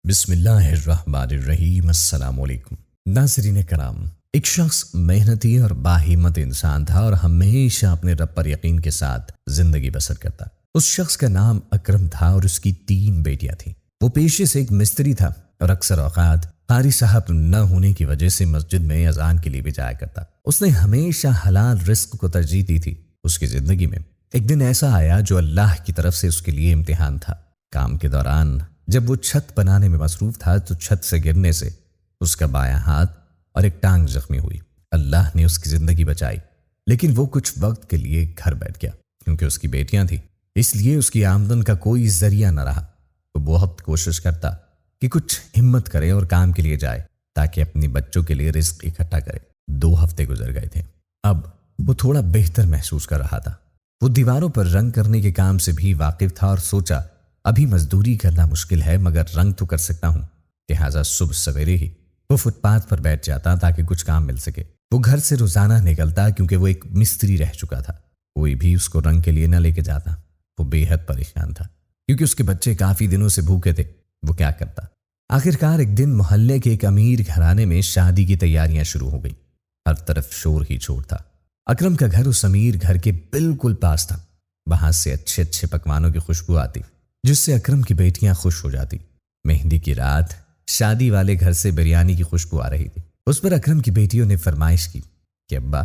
بسم اللہ الرحمن الرحیم۔ السلام علیکم ناظرین کرام، ایک شخص محنتی اور باہمت انسان تھا اور ہمیشہ اپنے رب پر یقین کے ساتھ زندگی بسر کرتا۔ اس شخص کا نام اکرم تھا اور اس کی 3 بیٹیاں تھیں۔ وہ پیشے سے ایک مستری تھا اور اکثر اوقات قاری صاحب نہ ہونے کی وجہ سے مسجد میں اذان کے لیے بھی جایا کرتا۔ اس نے ہمیشہ حلال رزق کو ترجیح دی تھی۔ اس کی زندگی میں ایک دن ایسا آیا جو اللہ کی طرف سے اس کے لیے امتحان تھا۔ کام کے دوران جب وہ چھت بنانے میں مصروف تھا تو چھت سے گرنے سے اس کا بایاں ہاتھ اور ایک ٹانگ زخمی ہوئی۔ اللہ نے اس کی زندگی بچائی، لیکن وہ کچھ وقت کے لیے گھر بیٹھ گیا کیونکہ اس کی بیٹیاں تھیں، اس لیے اس کی آمدن کا کوئی ذریعہ نہ رہا۔ وہ بہت کوشش کرتا کہ کچھ ہمت کرے اور کام کے لیے جائے تاکہ اپنی بچوں کے لیے رزق اکٹھا کرے۔ 2 ہفتے گزر گئے تھے۔ اب وہ تھوڑا بہتر محسوس کر رہا تھا۔ وہ دیواروں پر رنگ کرنے کے کام سے بھی واقف تھا اور سوچا ابھی مزدوری کرنا مشکل ہے مگر رنگ تو کر سکتا ہوں، لہٰذا صبح سویرے ہی وہ فٹ پاتھ پر بیٹھ جاتا تاکہ کچھ کام مل سکے۔ وہ گھر سے روزانہ نکلتا کیونکہ وہ ایک مستری رہ چکا تھا۔ کوئی بھی اس کو رنگ کے لیے نہ لے کے جاتا۔ وہ بے حد پریشان تھا کیونکہ اس کے بچے کافی دنوں سے بھوکے تھے۔ وہ کیا کرتا؟ آخرکار ایک دن محلے کے ایک امیر گھرانے میں شادی کی تیاریاں شروع ہو گئیں۔ ہر طرف شور ہی شور تھا۔ اکرم کا گھر اس امیر گھر کے بالکل پاس تھا۔ وہاں سے اچھے اچھے پکوانوں کی خوشبو آتی جس سے اکرم کی بیٹیاں خوش ہو جاتی۔ مہندی کی رات شادی والے گھر سے بریانی کی خوشبو آ رہی تھی۔ اس پر اکرم کی بیٹیوں نے فرمائش کی کہ ابا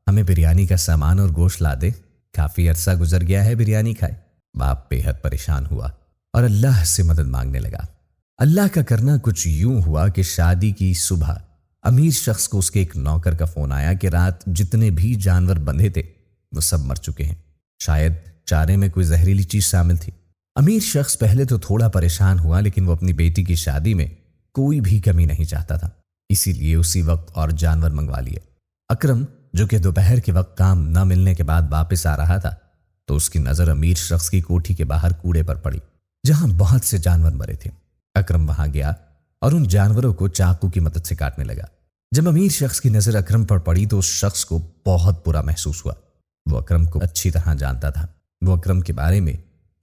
ہمیں بریانی کا سامان اور گوشت لا دے، کافی عرصہ گزر گیا ہے بریانی کھائے۔ باپ بے حد پریشان ہوا اور اللہ سے مدد مانگنے لگا۔ اللہ کا کرنا کچھ یوں ہوا کہ شادی کی صبح امیر شخص کو اس کے ایک نوکر کا فون آیا کہ رات جتنے بھی جانور بندھے تھے وہ سب مر چکے ہیں، شاید چارے میں کوئی زہریلی چیز شامل تھی۔ امیر شخص پہلے تو تھوڑا پریشان ہوا لیکن وہ اپنی بیٹی کی شادی میں کوئی بھی کمی نہیں چاہتا تھا، اسی لیے اسی وقت اور جانور منگوا لیے۔ اکرم جو کہ دوپہر کے وقت کام نہ ملنے کے بعد واپس آ رہا تھا تو اس کی نظر امیر شخص کی کوٹھی کے باہر کوڑے پر پڑی جہاں بہت سے جانور مرے تھے۔ اکرم وہاں گیا اور ان جانوروں کو چاقو کی مدد سے کاٹنے لگا۔ جب امیر شخص کی نظر اکرم پر پڑی تو اس شخص کو بہت برا محسوس ہوا۔ وہ اکرم کو اچھی طرح جانتا تھا۔ وہ اکرم کے بارے میں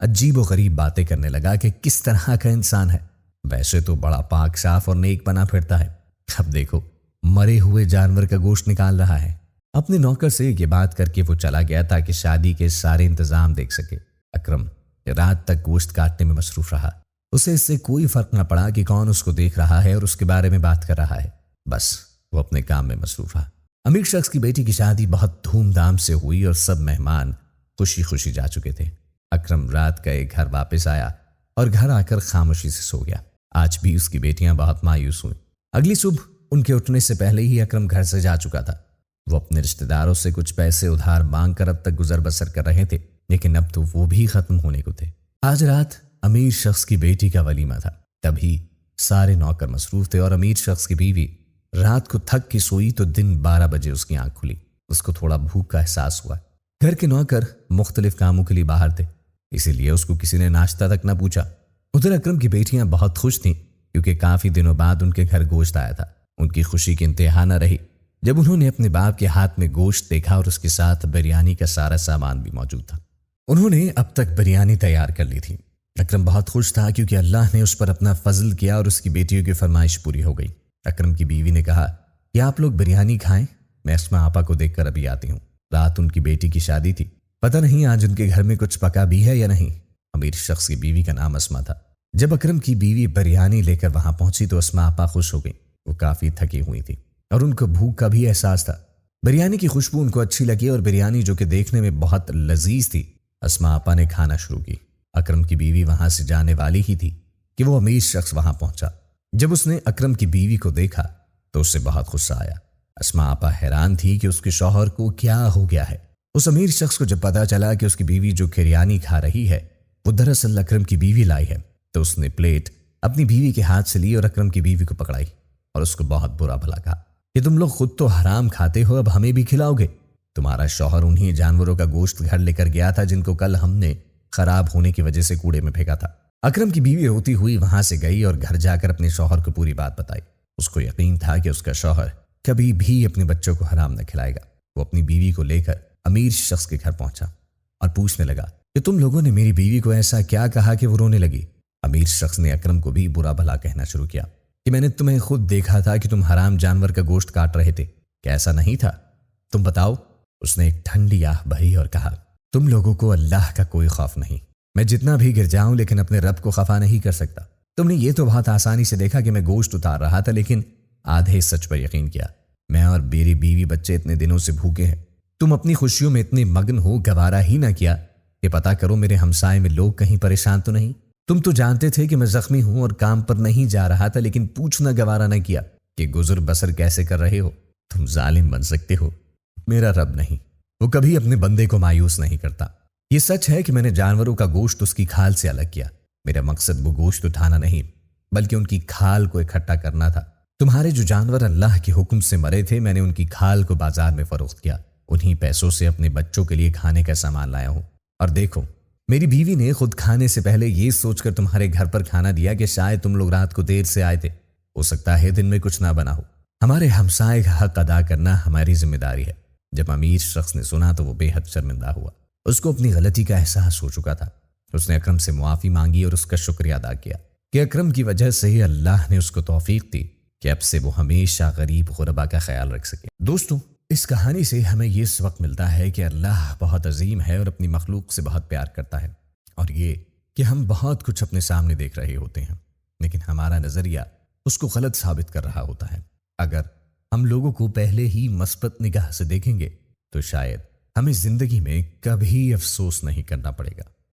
عجیب و غریب باتیں کرنے لگا کہ کس طرح کا انسان ہے، ویسے تو بڑا پاک صاف اور نیک بنا پھرتا ہے، اب دیکھو مرے ہوئے جانور کا گوشت نکال رہا ہے۔ اپنے نوکر سے یہ بات کر کے وہ چلا گیا تاکہ شادی کے سارے انتظام دیکھ سکے۔ اکرم رات تک گوشت کاٹنے میں مصروف رہا۔ اسے اس سے کوئی فرق نہ پڑا کہ کون اس کو دیکھ رہا ہے اور اس کے بارے میں بات کر رہا ہے، بس وہ اپنے کام میں مصروف رہا۔ امیر شخص کی بیٹی کی شادی بہت دھوم دھام سے ہوئی اور سب مہمان خوشی خوشی جا چکے تھے۔ اکرم رات کا ایک گھر واپس آیا اور گھر آ کر خاموشی سے سو گیا۔ آج بھی اس کی بیٹیاں بہت مایوس ہوئیں۔ اگلی صبح ان کے اٹھنے سے پہلے ہی اکرم گھر سے جا چکا تھا۔ وہ اپنے رشتہ داروں سے کچھ پیسے ادھار مانگ کر اب تک گزر بسر کر رہے تھے لیکن اب تو وہ بھی ختم ہونے کو تھے۔ آج رات امیر شخص کی بیٹی کا ولیمہ تھا، تبھی سارے نوکر مصروف تھے اور امیر شخص کی بیوی رات کو تھک کے سوئی تو دن 12 بجے اس کی آنکھ کھلی۔ اس کو تھوڑا بھوک کا احساس ہوا۔ گھر کے نوکر مختلف کاموں کے لیے باہر تھے، اسی لیے اس کو کسی نے ناشتہ تک نہ پوچھا۔ ادھر اکرم کی بیٹیاں بہت خوش تھیں کیونکہ کافی دنوں بعد ان کے گھر گوشت آیا تھا۔ ان کی خوشی کی انتہا نہ رہی جب انہوں نے اپنے باپ کے ہاتھ میں گوشت دیکھا اور اس کے ساتھ بریانی کا سارا سامان بھی موجود تھا۔ انہوں نے اب تک بریانی تیار کر لی تھی۔ اکرم بہت خوش تھا کیونکہ اللہ نے اس پر اپنا فضل کیا اور اس کی بیٹیوں کی فرمائش پوری ہو گئی۔ اکرم کی بیوی نے کہا کہ آپ لوگ بریانی کھائیں، میں اسما آپا کو دیکھ کر ابھی آتی ہوں۔ رات ان کی بیٹی کی شادی تھی، پتہ نہیں آج ان کے گھر میں کچھ پکا بھی ہے یا نہیں۔ امیر شخص کی بیوی کا نام اسما تھا۔ جب اکرم کی بیوی بریانی لے کر وہاں پہنچی تو اسما آپا خوش ہو گئی۔ وہ کافی تھکی ہوئی تھی اور ان کو بھوک کا بھی احساس تھا۔ بریانی کی خوشبو ان کو اچھی لگی اور بریانی جو کہ دیکھنے میں بہت لذیذ تھی، اسما آپا نے کھانا شروع کی۔ اکرم کی بیوی وہاں سے جانے والی ہی تھی کہ وہ امیر شخص وہاں پہنچا۔ جب اس نے اکرم کی بیوی کو دیکھا تو اسے بہت غصہ آیا۔ اسما آپا حیران تھی کہ اس کے شوہر کو کیا ہو گیا ہے۔ اس امیر شخص کو جب پتا چلا کہ اس کی بیوی جو بریانی کھا رہی ہے وہ دراصل اکرم کی بیوی لائی ہے تو اس نے پلیٹ اپنی بیوی کے ہاتھ سے لی اور اکرم کی بیوی کو پکڑائی اور اس کو بہت برا بھلا کہا کہ تم لوگ خود تو حرام کھاتے ہو، اب ہمیں بھی کھلاؤ گے؟ تمہارا شوہر انہی جانوروں کا گوشت گھر لے کر گیا تھا جن کو کل ہم نے خراب ہونے کی وجہ سے کوڑے میں پھینکا تھا۔ اکرم کی بیوی روتی ہوئی وہاں سے گئی اور گھر جا کر اپنے شوہر کو پوری بات بتائی۔ اس کو یقین تھا کہ اس کا شوہر کبھی بھی اپنے بچوں کو حرام نہ کھلائے گا۔ وہ اپنی بیوی کو لے کر امیر شخص کے گھر پہنچا اور پوچھنے لگا کہ تم لوگوں نے میری بیوی کو ایسا کیا کہا کہ وہ رونے لگی؟ امیر شخص نے اکرم کو بھی برا بھلا کہنا شروع کیا کہ میں نے تمہیں خود دیکھا تھا کہ تم حرام جانور کا گوشت کاٹ رہے تھے، کیا ایسا نہیں تھا؟ تم بتاؤ۔ اس نے ایک ٹھنڈی آہ بھری اور کہا، تم لوگوں کو اللہ کا کوئی خوف نہیں، میں جتنا بھی گر جاؤں لیکن اپنے رب کو خفا نہیں کر سکتا۔ تم نے یہ تو بہت آسانی سے دیکھا کہ میں گوشت اتار رہا تھا، لیکن آدھے سچ پر یقین کیا۔ میں اور میری بیوی بچے اتنے دنوں سے بھوکے ہیں، تم اپنی خوشیوں میں اتنے مگن ہو گوارا ہی نہ کیا کہ پتا کرو میرے ہمسائے میں لوگ کہیں پریشان تو نہیں۔ تم تو جانتے تھے کہ میں زخمی ہوں اور کام پر نہیں جا رہا تھا، لیکن پوچھنا گوارا نہ کیا کہ گزر بسر کیسے کر رہے ہو۔ تم ظالم بن سکتے ہو، میرا رب نہیں، وہ کبھی اپنے بندے کو مایوس نہیں کرتا۔ یہ سچ ہے کہ میں نے جانوروں کا گوشت اس کی کھال سے الگ کیا، میرا مقصد وہ گوشت اٹھانا نہیں بلکہ ان کی کھال کو اکٹھا کرنا تھا۔ تمہارے جو جانور اللہ کے حکم سے مرے تھے، میں نے ان کی کھال کو بازار میں فروخت کیا، انہی پیسوں سے اپنے بچوں کے لیے کھانے کا سامان لایا ہوں۔ اور دیکھو، میری بیوی نے خود کھانے سے پہلے یہ سوچ کر تمہارے گھر پر کھانا دیا کہ شاید تم لوگ رات کو دیر سے آئے تھے، ہو سکتا ہے دن میں کچھ نہ بنا ہو۔ ہمارے ہمسائے کا حق ادا کرنا ہماری ذمہ داری ہے۔ جب امیر شخص نے سنا تو وہ بے حد شرمندہ ہوا، اس کو اپنی غلطی کا احساس ہو چکا تھا۔ اس نے اکرم سے معافی مانگی اور اس کا شکریہ ادا کیا کہ اکرم کی وجہ سے ہی اللہ نے اس کو توفیق دی کہ اب سے وہ ہمیشہ غریب غربا کا خیال رکھ سکے۔ دوستو، اس کہانی سے ہمیں یہ سبق ملتا ہے کہ اللہ بہت عظیم ہے اور اپنی مخلوق سے بہت پیار کرتا ہے، اور یہ کہ ہم بہت کچھ اپنے سامنے دیکھ رہے ہوتے ہیں لیکن ہمارا نظریہ اس کو غلط ثابت کر رہا ہوتا ہے۔ اگر ہم لوگوں کو پہلے ہی مثبت نگاہ سے دیکھیں گے تو شاید ہمیں زندگی میں کبھی افسوس نہیں کرنا پڑے گا۔